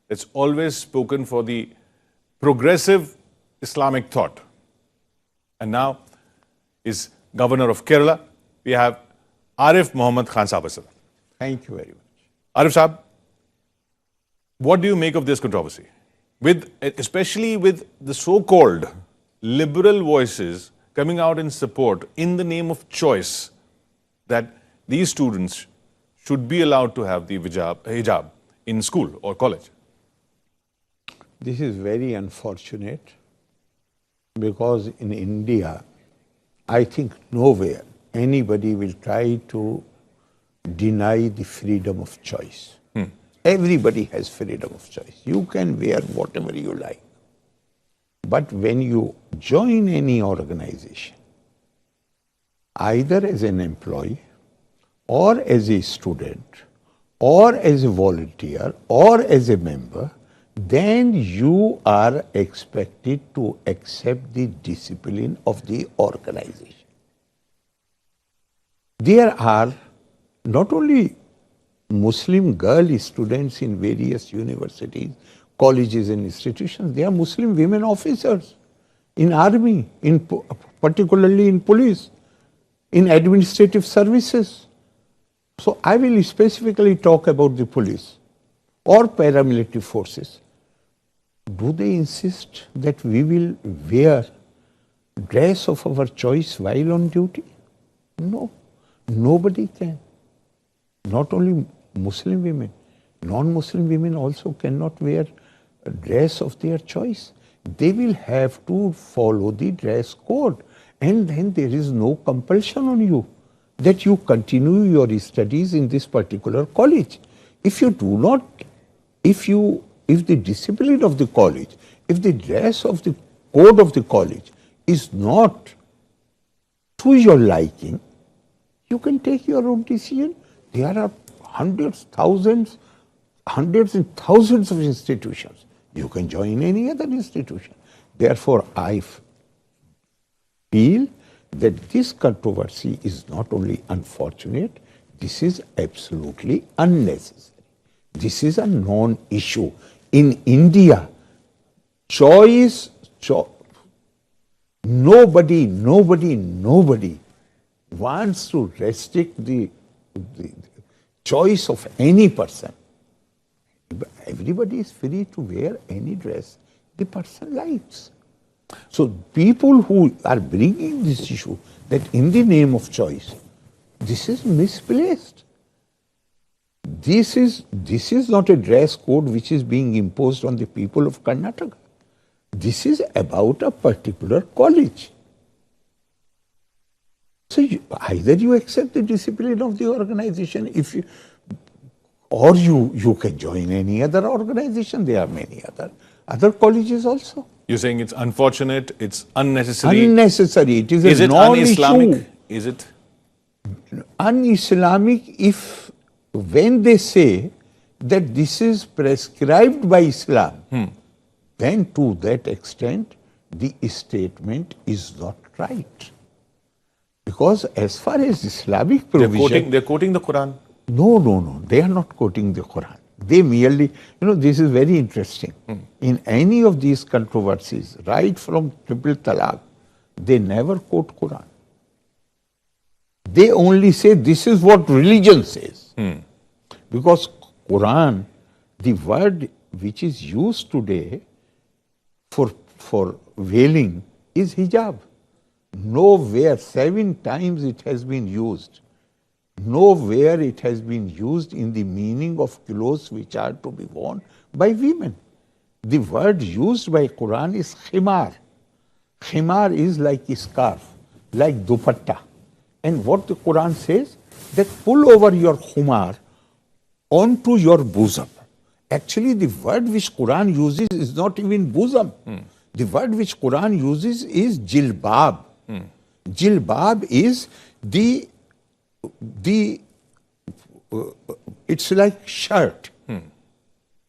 that's always spoken for the progressive Islamic thought. And now is Governor of Kerala. We have Arif Mohammad Khanna. Thank you very much. Arif Saab, what do you make of this controversy? Especially with the so-called liberal voices coming out in support in the name of choice that these students should be allowed to have the hijab in school or college. This is very unfortunate because in India, I think nowhere anybody will try to deny the freedom of choice. Everybody has freedom of choice. You can wear whatever you like. But when you join any organization, either as an employee or as a student or as a volunteer or as a member, then you are expected to accept the discipline of the organization. There are not only Muslim girl students in various universities, colleges and institutions, there are Muslim women officers in army, particularly in police, in administrative services. So I will specifically talk about the police or paramilitary forces. Do they insist that we will wear dress of our choice while on duty? No, nobody can. Not only Muslim women, non-Muslim women also cannot wear a dress of their choice. They will have to follow the dress code, and then there is no compulsion on you that you continue your studies in this particular college. If you do not, if the discipline of the college, if the dress of the code of the college is not to your liking, you can take your own decision. There are hundreds and thousands of institutions. You can join any other institution. Therefore, I feel that this controversy is not only unfortunate, this is absolutely unnecessary. This is a non-issue. In India, nobody wants to restrict the choice of any person. Everybody is free to wear any dress the person likes. So people who are bringing this issue that in the name of choice, this is misplaced. This is not a dress code which is being imposed on the people of Karnataka. This is about a particular college. So either you accept the discipline of the organization, or you can join any other organization. There are many other colleges also. You're saying it's unfortunate, it's unnecessary. Unnecessary. It is a un-Islamic? Is it un-Islamic when they say that this is prescribed by Islam? Then to that extent, the statement is not right. Because as far as Islamic provision... They're quoting the Quran. No. They are not quoting the Quran. They merely... this is very interesting. In any of these controversies, right from triple talaq, they never quote Quran. They only say this is what religion says. Because Quran, the word which is used today for veiling is hijab. Nowhere, 7 times it has been used. Nowhere it has been used in the meaning of clothes which are to be worn by women. The word used by Quran is khimar. Khimar is like a scarf, like dupatta. And what the Quran says, that pull over your khimar onto your bosom. Actually, the word which Quran uses is not even bosom. The word which Quran uses is jilbab. Jilbab is it's like shirt,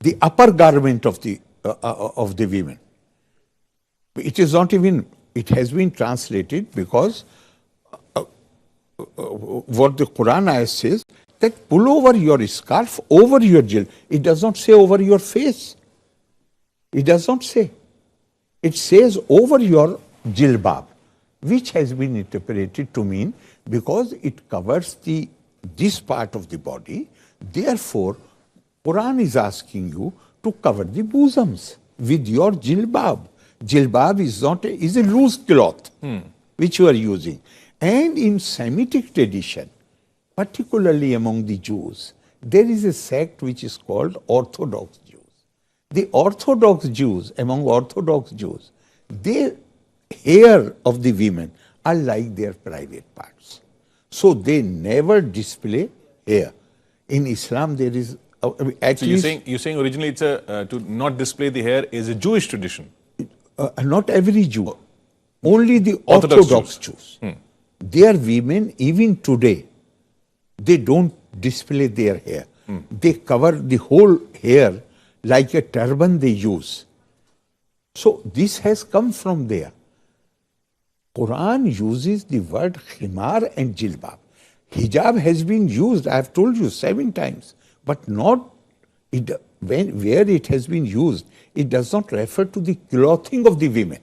the upper garment of the women. It is not even, it has been translated because what the Quran ayah says, that pull over your scarf over your jilbab. It does not say over your face. It does not say. It says over your jilbab, which has been interpreted to mean because it covers this part of the body, therefore Quran is asking you to cover the bosoms with your jilbab. Jilbab is a loose cloth which you are using. And in Semitic tradition, particularly among the Jews, there is a sect which is called Orthodox Jews. The Orthodox Jews, among Orthodox Jews, their hair of the women are like their private parts. So they never display hair. In Islam, there is at So least you're saying originally it's to not display the hair is a Jewish tradition. not every Jew, only the Orthodox Orthodox Jews. Their women, even today, they don't display their hair. They cover the whole hair like a turban they use. So this has come from there. Quran uses the word khimar and jilbab. Hijab has been used, I have told you 7 times, but not where it has been used, it does not refer to the clothing of the women.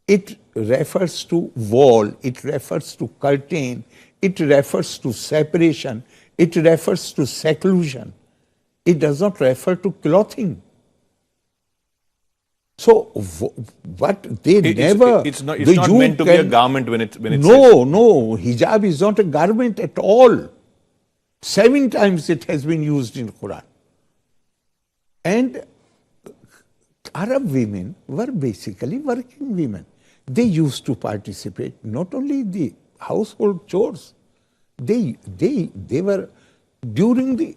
It refers to wall, it refers to curtain, it refers to separation, it refers to seclusion. It does not refer to clothing. So, but they never. It's not meant to be a garment when it says. No, hijab is not a garment at all. 7 times it has been used in Quran. And Arab women were basically working women. They used to participate not only in the household chores, they were, during the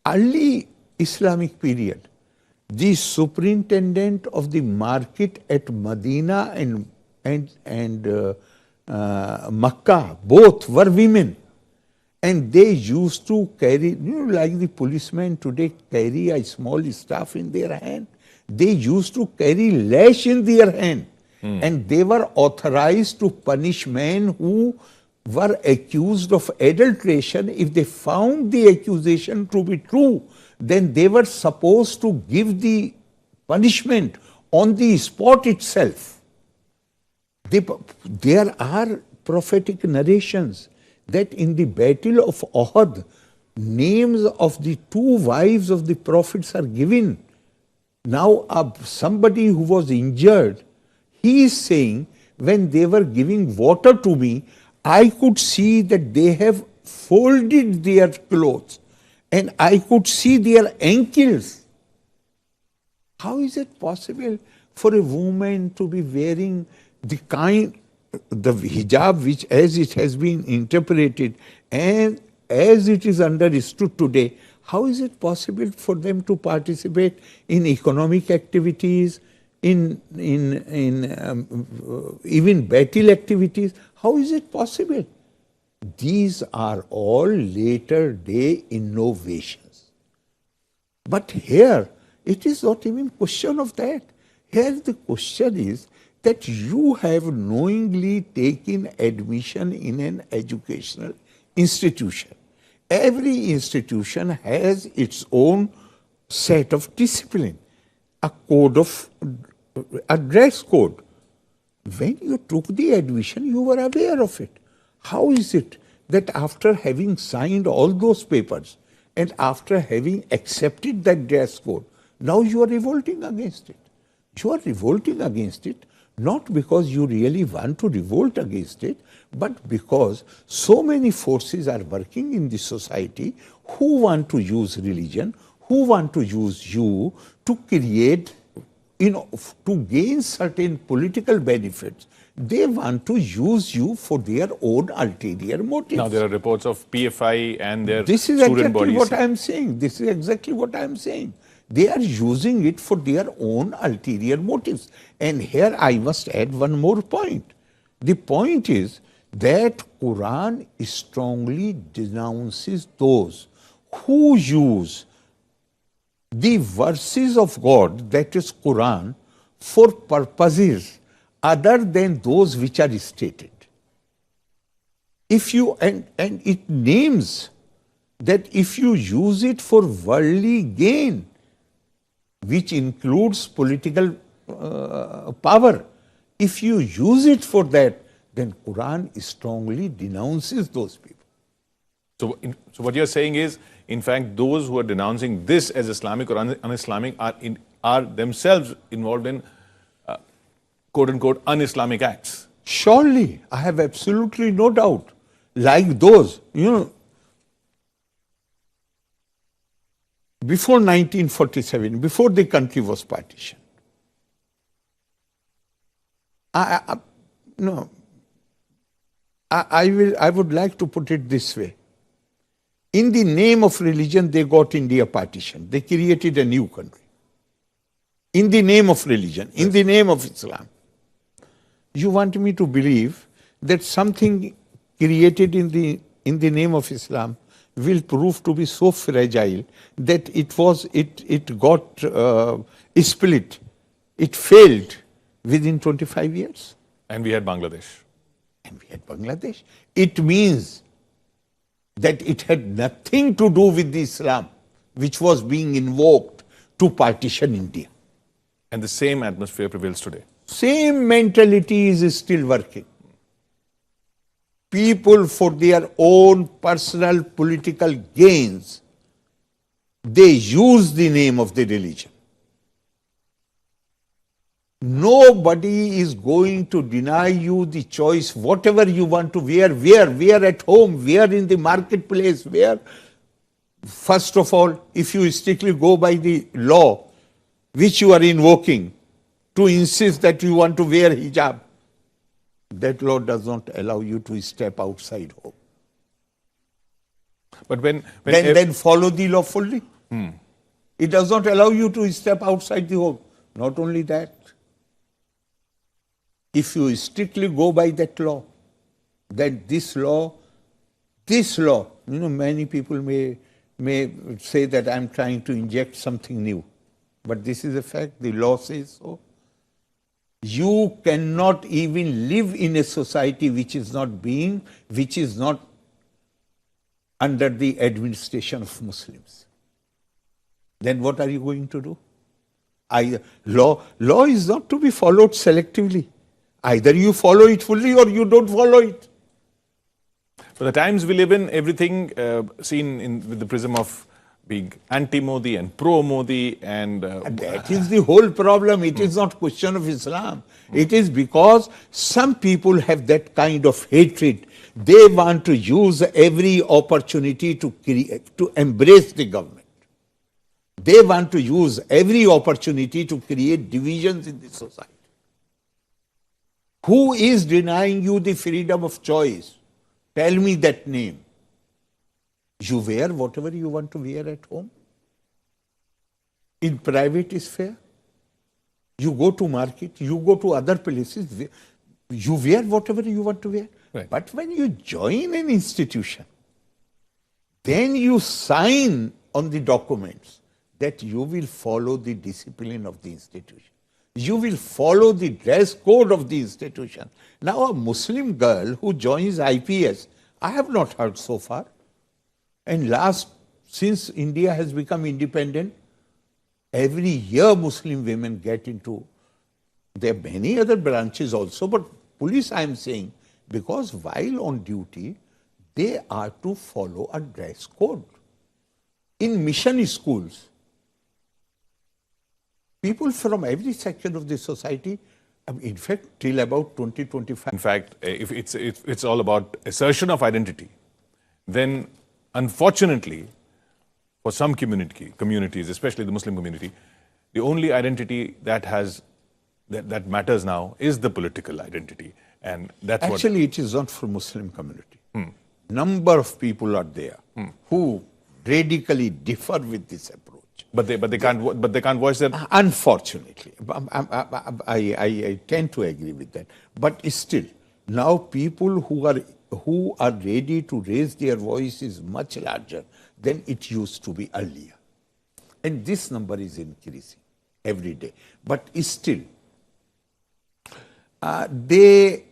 early Islamic period, the superintendent of the market at Medina and Makkah, both were women. And they used to carry, like the policemen today carry a small staff in their hand. They used to carry lash in their hand. And they were authorized to punish men who were accused of adulteration. If they found the accusation to be true, then they were supposed to give the punishment on the spot itself. There are prophetic narrations that in the battle of Uhud, names of the 2 wives of the prophets are given. Now, somebody who was injured, he is saying, when they were giving water to me, I could see that they have folded their clothes and I could see their ankles. How is it possible for a woman to be wearing the hijab which, as it has been interpreted and as it is understood today, how is it possible for them to participate in economic activities, in even battle activities? How is it possible? These are all later day innovations. But here, it is not even question of that. Here the question is that you have knowingly taken admission in an educational institution. Every institution has its own set of discipline, a dress code. When you took the admission, you were aware of it. How is it that after having signed all those papers and after having accepted that dress code, now you are revolting against it? You are revolting against it not because you really want to revolt against it, but because so many forces are working in the society who want to use religion, who want to use you to create, to gain certain political benefits. They want to use you for their own ulterior motives. Now there are reports of PFI and their This is student exactly bodies. what I am saying. This is exactly what I am saying. They are using it for their own ulterior motives. And here I must add one more point. The point is that Quran strongly denounces those who use the verses of God, that is Quran, for purposes other than those which are stated. If you and it names that if you use it for worldly gain, which includes political power. If you use it for that, then Quran strongly denounces those people. So what you're saying is, in fact, those who are denouncing this as Islamic or un-Islamic are themselves involved in quote-unquote un-Islamic acts. Surely, I have absolutely no doubt. Like those, before 1947, before the country was partitioned, I would like to put it this way. In the name of religion, they got India partitioned. They created a new country. In the name of religion, in the name of Islam. You want me to believe that something created in the name of Islam will prove to be so fragile that it got split, it failed within 25 years. And we had Bangladesh. It means that it had nothing to do with the Islam which was being invoked to partition India. And the same atmosphere prevails today. Same mentality is still working. People, for their own personal political gains, they use the name of the religion. Nobody is going to deny you the choice, whatever you want to wear, wear at home, wear in the marketplace, wear. First of all, if you strictly go by the law which you are invoking to insist that you want to wear hijab, that law does not allow you to step outside home. But then follow the law fully. It does not allow you to step outside the home. Not only that, if you strictly go by that law, then this law, many people may say that I'm trying to inject something new. But this is a fact, the law says so. You cannot even live in a society which is not under the administration of Muslims. Then what are you going to do? Law is not to be followed selectively. Either you follow it fully or you don't follow it. For the times we live in, everything seen with the prism of being anti-Modi and pro-Modi and... that is the whole problem. It is not question of Islam. It is because some people have that kind of hatred. They want to use every opportunity to embrace the government. They want to use every opportunity to create divisions in the society. Who is denying you the freedom of choice? Tell me that name. You wear whatever you want to wear at home. In private is fair. You go to market, you go to other places, you wear whatever you want to wear. Right. But when you join an institution, then you sign on the documents that you will follow the discipline of the institution. You will follow the dress code of the institution. Now a Muslim girl who joins IPS, I have not heard so far. And since India has become independent, every year Muslim women get into, there are many other branches also, but police I am saying, because while on duty, they are to follow a dress code. In mission schools, people from every section of the society, in fact, till about 2025. In fact, if it's all about assertion of identity, then unfortunately, for some communities, especially the Muslim community, the only identity that matters now is the political identity, and that's actually it is not for Muslim community. Number of people are there who radically differ with this approach. But they can't voice their... Unfortunately, I tend to agree with that. But still, now people who are ready to raise their voice is much larger than it used to be earlier. And this number is increasing every day. But still, they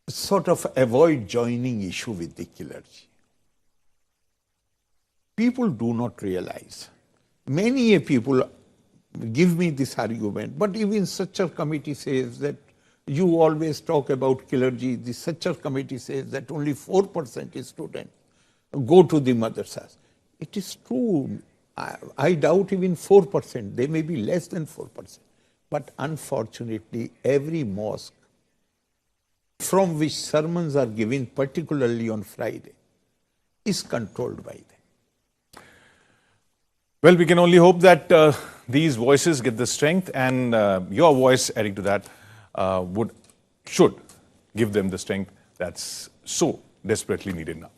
sort of avoid joining issue with the clergy. People do not realize. Many people give me this argument. But even such a committee says that you always talk about clergy. The such a committee says that only 4% is students go to the madrasas. It is true. I doubt even 4%. They may be less than 4%. But unfortunately, every mosque from which sermons are given, particularly on Friday, is controlled by them. Well, we can only hope that these voices get the strength, and your voice, adding to that, should give them the strength that's so desperately needed now.